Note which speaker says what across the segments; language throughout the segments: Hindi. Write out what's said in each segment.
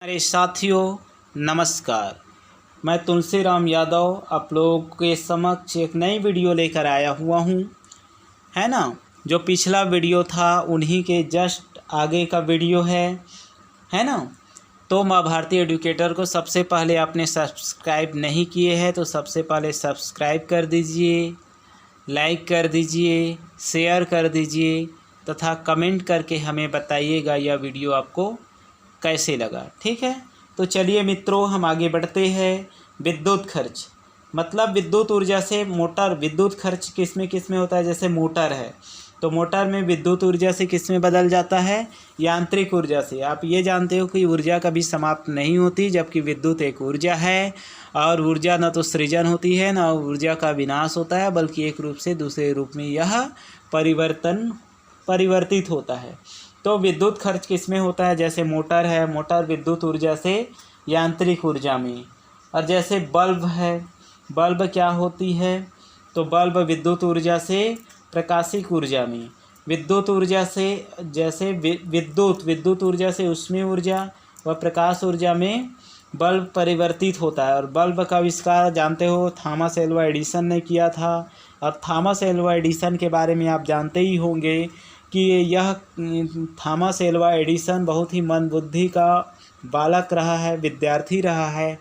Speaker 1: अरे साथियों नमस्कार। मैं तुलसीराम यादव आप लोगों के समक्ष एक नई वीडियो लेकर आया हुआ हूँ, है ना। जो पिछला वीडियो था उन्हीं के जस्ट आगे का वीडियो है ना। तो माँ भारती एडुकेटर को सबसे पहले आपने सब्सक्राइब नहीं किए हैं तो सबसे पहले सब्सक्राइब कर दीजिए, लाइक कर दीजिए, शेयर कर दीजिए तथा कमेंट करके हमें बताइएगा यह वीडियो आपको कैसे लगा। ठीक है, तो चलिए मित्रों हम आगे बढ़ते हैं। विद्युत खर्च मतलब विद्युत ऊर्जा से मोटर, विद्युत खर्च किस में होता है। जैसे मोटर है तो मोटर में विद्युत ऊर्जा से किस में बदल जाता है, यांत्रिक ऊर्जा से। आप ये जानते हो कि ऊर्जा कभी समाप्त नहीं होती, जबकि विद्युत एक ऊर्जा है और ऊर्जा न तो सृजन होती है न ऊर्जा का विनाश होता है, बल्कि एक रूप से दूसरे रूप में यह परिवर्तित होता है। तो विद्युत खर्च किस में होता है। जैसे मोटर है, मोटर विद्युत ऊर्जा से यांत्रिक ऊर्जा में। और जैसे बल्ब है, बल्ब क्या होती है, तो बल्ब विद्युत ऊर्जा से प्रकाशिक ऊर्जा में। विद्युत ऊर्जा से जैसे विद्युत ऊर्जा से ऊष्मीय ऊर्जा व प्रकाश ऊर्जा में बल्ब परिवर्तित होता है। और बल्ब का आविष्कार जानते हो थॉमस एल्वा एडिसन ने किया था। और थॉमस एल्वा एडिसन के बारे में आप जानते ही होंगे कि यह थॉमस एल्वा एडिसन बहुत ही मंदबुद्धि का बालक रहा है, विद्यार्थी रहा है।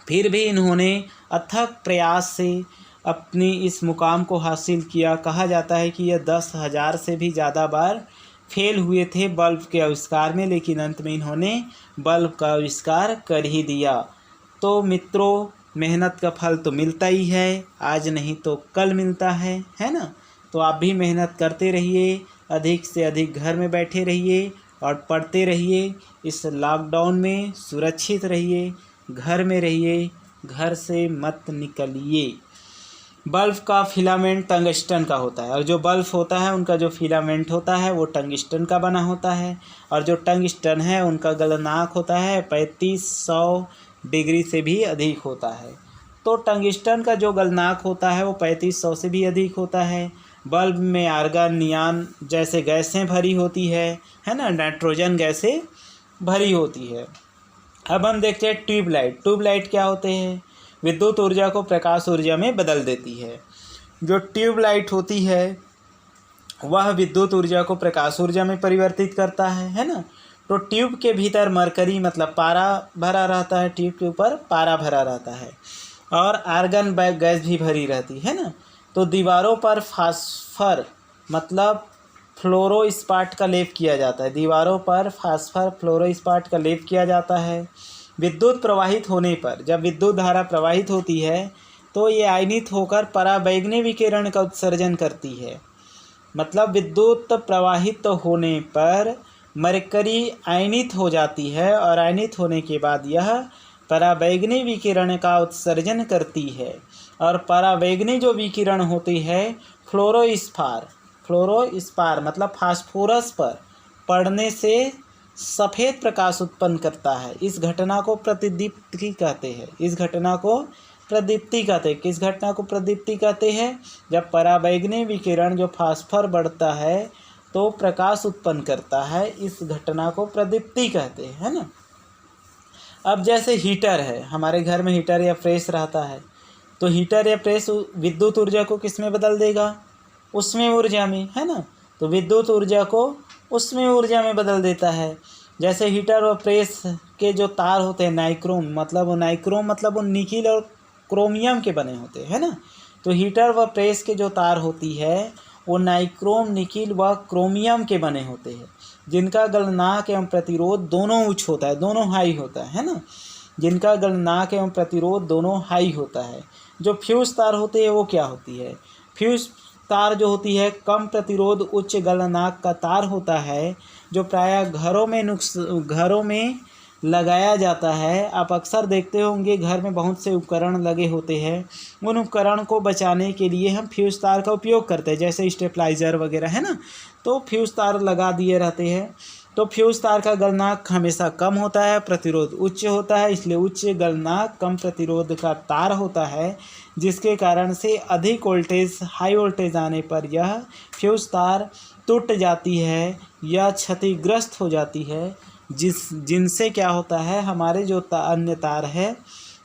Speaker 1: फिर भी इन्होंने अथक प्रयास से अपनी इस मुकाम को हासिल किया। कहा जाता है कि यह 10,000 से भी ज़्यादा बार फेल हुए थे बल्ब के आविष्कार में, लेकिन अंत में इन्होंने बल्ब का आविष्कार कर ही दिया। तो मित्रों मेहनत का फल तो मिलता ही है, आज नहीं तो कल मिलता है ना। तो आप भी मेहनत करते रहिए, अधिक से अधिक घर में बैठे रहिए और पढ़ते रहिए। इस लॉकडाउन में सुरक्षित रहिए, घर में रहिए, घर से मत निकलिए। बल्ब का फिलामेंट टंगस्टन का होता है और जो बल्ब होता है उनका जो फिलामेंट होता है वो टंगस्टन का बना होता है। और जो टंगस्टन है उनका गलनांक होता है 3500 डिग्री से भी अधिक होता है। तो टंगस्टन का जो गलनांक होता है वो 3500 से भी अधिक होता है। बल्ब में आर्गन, नियान जैसे गैसें भरी होती है ना, नाइट्रोजन गैसें भरी होती है। अब हम देखते हैं ट्यूबलाइट। ट्यूबलाइट क्या होते हैं, विद्युत ऊर्जा को प्रकाश ऊर्जा में बदल देती है। जो ट्यूबलाइट होती है वह विद्युत ऊर्जा को प्रकाश ऊर्जा में परिवर्तित करता है ना। तो ट्यूब के भीतर मरकरी मतलब पारा भरा रहता है, ट्यूब के ऊपर पारा भरा रहता है और आर्गन गैस भी भरी रहती है ना। तो दीवारों पर फास्फर मतलब फ्लोरो इस्पाट का लेप किया जाता है। दीवारों पर फास्फर फ्लोरो इस्पाट का लेप किया जाता है। विद्युत प्रवाहित होने पर, जब विद्युत धारा प्रवाहित होती है तो ये आयनित होकर पराबैंगनी विकिरण का उत्सर्जन करती है। मतलब विद्युत प्रवाहित होने पर मरकरी आयनित हो जाती है और आयनित होने के बाद यह पराबैंगनी विकिरण का उत्सर्जन करती है। और पराबैंगनी जो विकिरण होती है फ्लोरोस्पार मतलब फास्फोरस पर पड़ने से सफ़ेद प्रकाश उत्पन्न करता है। इस घटना को प्रतिदीप्ति कहते हैं। किस घटना को प्रतिदीप्ति कहते हैं। जब पराबैंगनी विकिरण जो फास्फर बढ़ता है तो प्रकाश उत्पन्न करता है, इस घटना को प्रदीप्ति कहते हैं ना। अब जैसे हीटर है, हमारे घर में हीटर या प्रेस रहता है, तो हीटर या प्रेस विद्युत ऊर्जा को किस में बदल देगा, ऊष्मीय ऊर्जा में, है ना। तो विद्युत ऊर्जा को ऊष्मीय ऊर्जा में बदल देता है। जैसे हीटर और प्रेस के जो तार होते हैं नाइक्रोम मतलब वो निकिल और क्रोमियम के बने होते हैं ना। तो हीटर व प्रेस के जो तार होती है वो नाइक्रोम, निकिल व क्रोमियम के बने होते हैं, जिनका गलनांक एवं प्रतिरोध दोनों उच्च होता है, दोनों हाई होता है ना। जिनका गलनांक एवं प्रतिरोध दोनों हाई होता है। जो फ्यूज तार होते हैं वो क्या होती है, फ्यूज तार जो होती है कम प्रतिरोध उच्च गलनांक का तार होता है, जो प्रायः घरों में लगाया जाता है। आप अक्सर देखते होंगे घर में बहुत से उपकरण लगे होते हैं, उन उपकरण को बचाने के लिए हम फ्यूज तार का उपयोग करते हैं, जैसे स्टेबलाइजर वगैरह है ना। तो फ्यूज तार लगा दिए रहते हैं। तो फ्यूज तार का गलनांक हमेशा कम होता है, प्रतिरोध उच्च होता है, इसलिए उच्च गलनांक कम प्रतिरोध का तार होता है, जिसके कारण से अधिक वोल्टेज, हाई वोल्टेज आने पर यह फ्यूज तार टूट जाती है या क्षतिग्रस्त हो जाती है जिनसे क्या होता है, हमारे जो अन्य तार है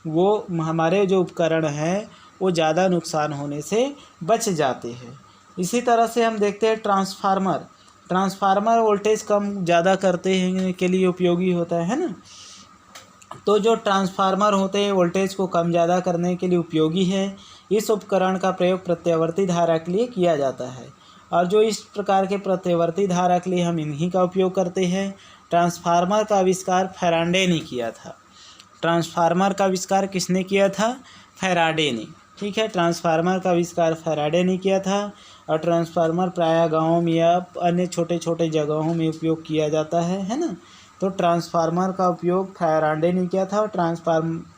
Speaker 1: वो हमारे जो उपकरण हैं वो ज़्यादा नुकसान होने से बच जाते हैं। इसी तरह से हम देखते हैं ट्रांसफार्मर वोल्टेज कम ज़्यादा करते हैं के लिए उपयोगी होता है ना। तो जो ट्रांसफार्मर होते हैं वोल्टेज को कम ज़्यादा करने के लिए उपयोगी है। इस उपकरण का प्रयोग प्रत्यावर्ती धारा के लिए किया जाता है, और जो इस प्रकार के प्रत्यावर्ती धारा के लिए हम इन्हीं का उपयोग करते हैं। ट्रांसफार्मर का आविष्कार फैराडे ने किया था। ट्रांसफार्मर का आविष्कार किसने किया था? फैराडे ने। ठीक है, ट्रांसफार्मर का आविष्कार फैराडे ने किया था। और ट्रांसफार्मर प्रायः गाँवों में या अन्य छोटे छोटे जगहों में उपयोग किया जाता है ना। तो ट्रांसफार्मर का उपयोग फैराडे ने किया था। और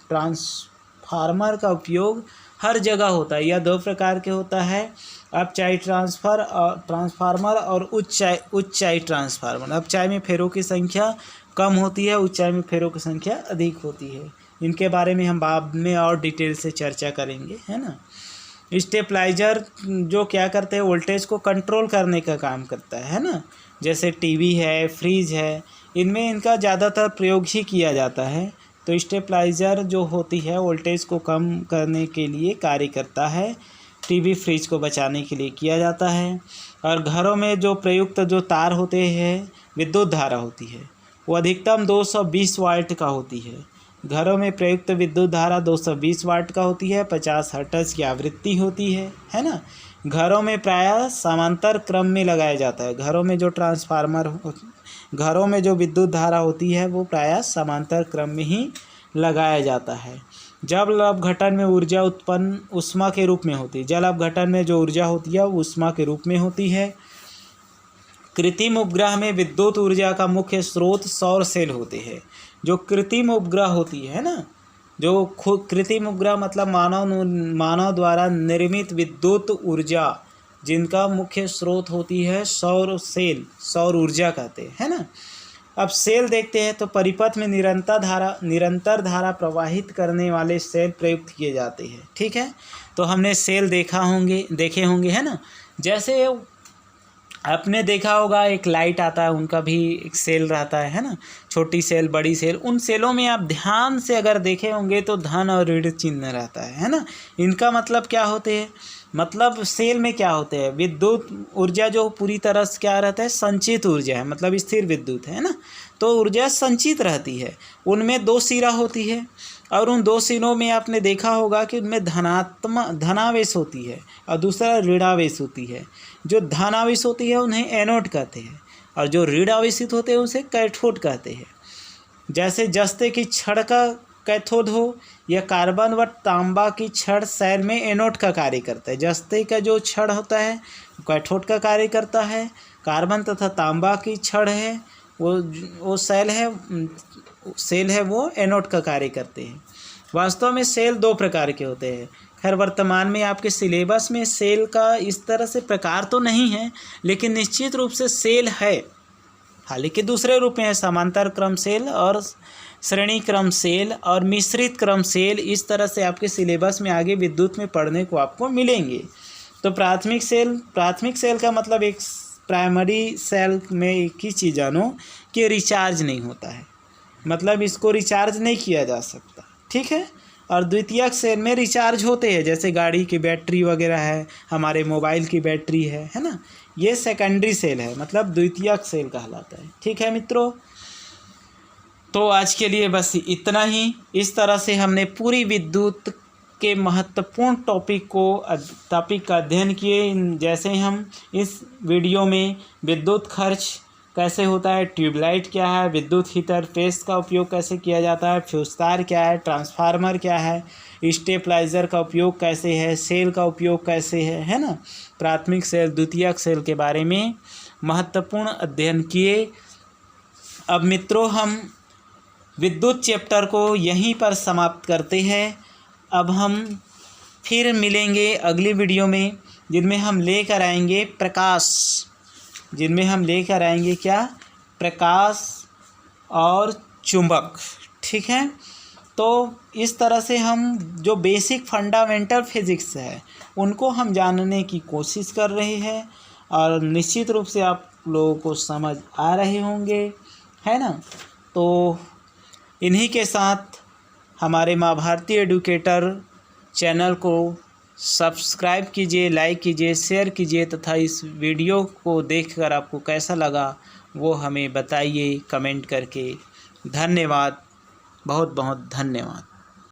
Speaker 1: ट्रांसफार्मर का उपयोग हर जगह होता है। यह दो प्रकार के होता है, अपचाई ट्रांसफार्मर और उच्चाई ट्रांसफार्मर। अपचाई में फेरों की संख्या कम होती है, ऊंचाई में फेरों की संख्या अधिक होती है। इनके बारे में हम बाद में और डिटेल से चर्चा करेंगे, है ना। स्टेबलाइजर जो क्या करते हैं, वोल्टेज को कंट्रोल करने का काम करता है ना। जैसे टीवी है, फ्रिज है, इनमें इनका ज़्यादातर प्रयोग ही किया जाता है। तो स्टेबलाइजर जो होती है वोल्टेज को कम करने के लिए कार्य करता है। टीवी फ्रिज को बचाने के लिए किया जाता है। और घरों में जो प्रयुक्त जो तार होते हैं, विद्युत धारा होती है, वो अधिकतम 220 वाट का होती है। घरों में प्रयुक्त विद्युत धारा 220 वाट का होती है। 50 हर्ट्ज की आवृत्ति होती है ना। घरों में प्रायः समांतर क्रम में लगाया जाता है। घरों में जो विद्युत धारा होती है वो प्रायः समांतर क्रम में ही लगाया जाता है। जल अपघटन में ऊर्जा उत्पन्न ऊष्मा के रूप में होती है। जल अपघटन में जो ऊर्जा होती है वो ऊष्मा के रूप में होती है। कृत्रिम उपग्रह में विद्युत ऊर्जा का मुख्य स्रोत सौर सेल होते हैं। जो कृत्रिम उपग्रह होती है ना, जो कृत्रिम उपग्रह मतलब मानव द्वारा निर्मित विद्युत ऊर्जा, जिनका मुख्य स्रोत होती है सौर ऊर्जा कहते हैं, है ना। अब सेल देखते हैं तो परिपथ में निरंतर धारा प्रवाहित करने वाले सेल प्रयुक्त किए जाते हैं। ठीक है, तो हमने सेल देखे होंगे, है ना। जैसे आपने देखा होगा एक लाइट आता है, उनका भी एक सेल रहता है ना, छोटी सेल बड़ी सेल। उन सेलों में आप ध्यान से अगर देखे होंगे तो धन और ऋण चिन्ह रहता है ना। इनका मतलब क्या होते हैं, मतलब सेल में क्या होते हैं, विद्युत ऊर्जा जो पूरी तरह से क्या रहता है, संचित ऊर्जा है, मतलब स्थिर विद्युत है ना। तो ऊर्जा संचित रहती है। उनमें 2 सिरा होती है, और उन 2 सिरों में आपने देखा होगा कि उनमें धनावेश होती है और दूसरा ऋणावेश होती है। जो धनावेश होती है उन्हें एनोड कहते हैं, और जो ऋणावेशित होते हैं उसे कैथोड कहते हैं। जैसे जस्ते की छड़ का कैथोड हो या कार्बन व तांबा की छड़ सेल में एनोड का कार्य करता है। जस्ते का जो छड़ होता है कैथोड का कार्य करता है। कार्बन तथा तांबा की छड़ है वो सेल है वो एनोड का कार्य करते हैं। वास्तव में सेल 2 प्रकार के होते हैं। खैर वर्तमान में आपके सिलेबस में सेल का इस तरह से प्रकार तो नहीं है, लेकिन निश्चित रूप से सेल है। हालांकि दूसरे रूप में है, समांतर क्रम सेल और श्रेणी क्रम सेल और मिश्रित क्रम सेल। इस तरह से आपके सिलेबस में आगे विद्युत में पढ़ने को आपको मिलेंगे। तो प्राथमिक सेल का मतलब एक प्राइमरी सेल में एक ही चीज़ जानो कि रिचार्ज नहीं होता है, मतलब इसको रिचार्ज नहीं किया जा सकता। ठीक है, और द्वितीयक सेल में रिचार्ज होते हैं, जैसे गाड़ी की बैटरी वगैरह है, हमारे मोबाइल की बैटरी है ना। ये सेकेंडरी सेल है, मतलब द्वितीयक सेल कहलाता है। ठीक है मित्रों, तो आज के लिए बस इतना ही। इस तरह से हमने पूरी विद्युत के महत्वपूर्ण टॉपिक का अध्ययन किए। जैसे हम इस वीडियो में विद्युत खर्च कैसे होता है, ट्यूबलाइट क्या है, विद्युत हीटर पेस्ट का उपयोग कैसे किया जाता है, फ्यूज तार क्या है, ट्रांसफार्मर क्या है, स्टेबलाइजर का उपयोग कैसे है, सेल का उपयोग कैसे है ना। प्राथमिक सेल द्वितीयक सेल के बारे में महत्वपूर्ण अध्ययन किए। अब मित्रों हम विद्युत चैप्टर को यहीं पर समाप्त करते हैं। अब हम फिर मिलेंगे अगली वीडियो में, जिनमें हम लेकर आएंगे क्या, प्रकाश और चुंबक। ठीक है, तो इस तरह से हम जो बेसिक फंडामेंटल फिजिक्स है उनको हम जानने की कोशिश कर रहे हैं, और निश्चित रूप से आप लोगों को समझ आ रहे होंगे, है ना। तो इन्हीं के साथ हमारे माँ भारती एडुकेटर चैनल को सब्सक्राइब कीजिए, लाइक कीजिए, शेयर कीजिए तथा इस वीडियो को देखकर आपको कैसा लगा वो हमें बताइए कमेंट करके। धन्यवाद, बहुत बहुत धन्यवाद।